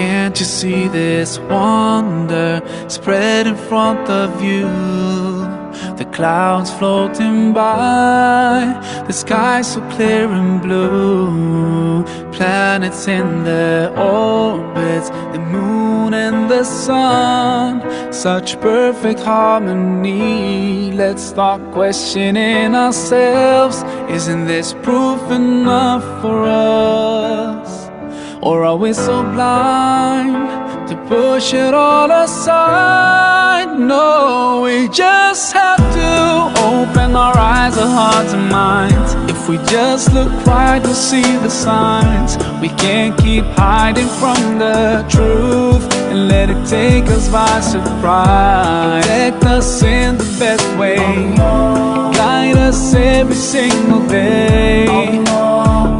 Can't you see this wonder spread in front of you? The clouds floating by, the sky so clear and blue. Planets in their orbits, the moon and the sun, such perfect harmony. Let's start questioning ourselves. Isn't this proof enough for us? Or are we so blind to push it all aside? No, we just have to open our eyes, our hearts and minds. If we just look right, we'll see the signs. We can't keep hiding from the truth and let it take us by surprise. Protect us in the best way, guide us every single day,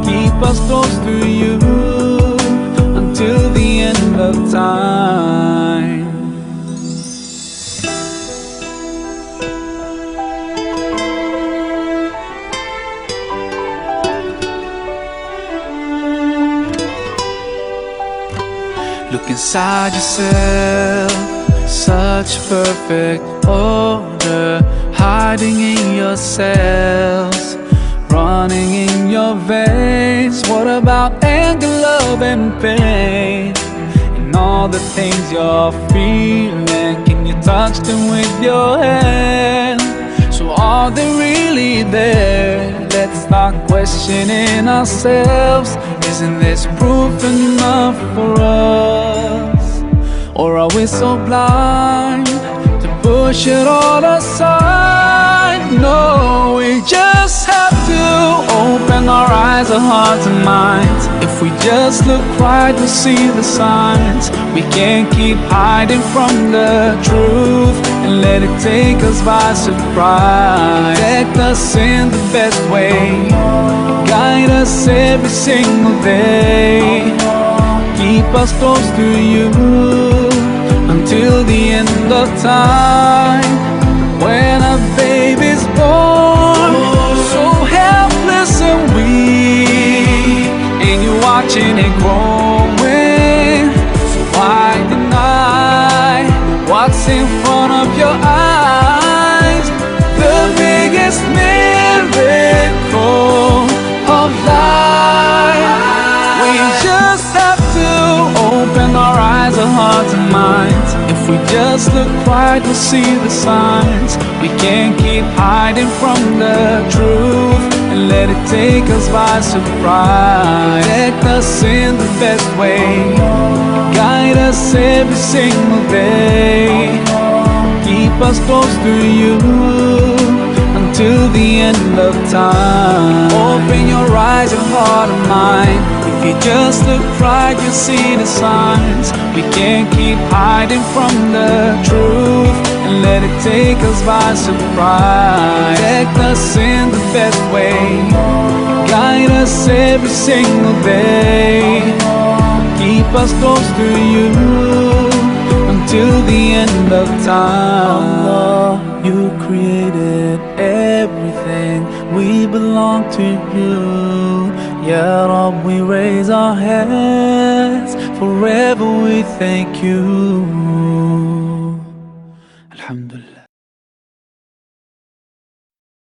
keep us close to you till the end of time. Look inside yourself, such perfect order, hiding in your cells, running in your veins. What about anger, love and pain, and all the things you're feeling? Can you touch them with your hand? So are they really there? Let's start questioning ourselves. Isn't this proof enough for us? Or are we so blind to push it all aside? No, we just have to open our eyes, our hearts and minds. If we just look right, we'll see the signs. We can't keep hiding from the truth and let it take us by surprise. Protect us in the best way, guide us every single day, keep us close to you until the end of time. When a baby's born, so helpless and weak, and you're watching it growing, so why deny what's in front of your eyes? The biggest miracle of life. We just have to open our eyes, our hearts and minds. If we just look right, we'll see the signs. We can't keep hiding from the truth and let it take us by surprise. Protect us in the best way, guide us every single day, keep us close to you till the end of time. Open your eyes, your heart and mind. If you just look right, you'll see the signs. We can't keep hiding from the truth and let it take us by surprise. Protect us in the best way, guide us every single day, keep us close to you until the end of time. Allah, you created everything, we belong to you. Ya Rab, we raise our hands, forever we thank you.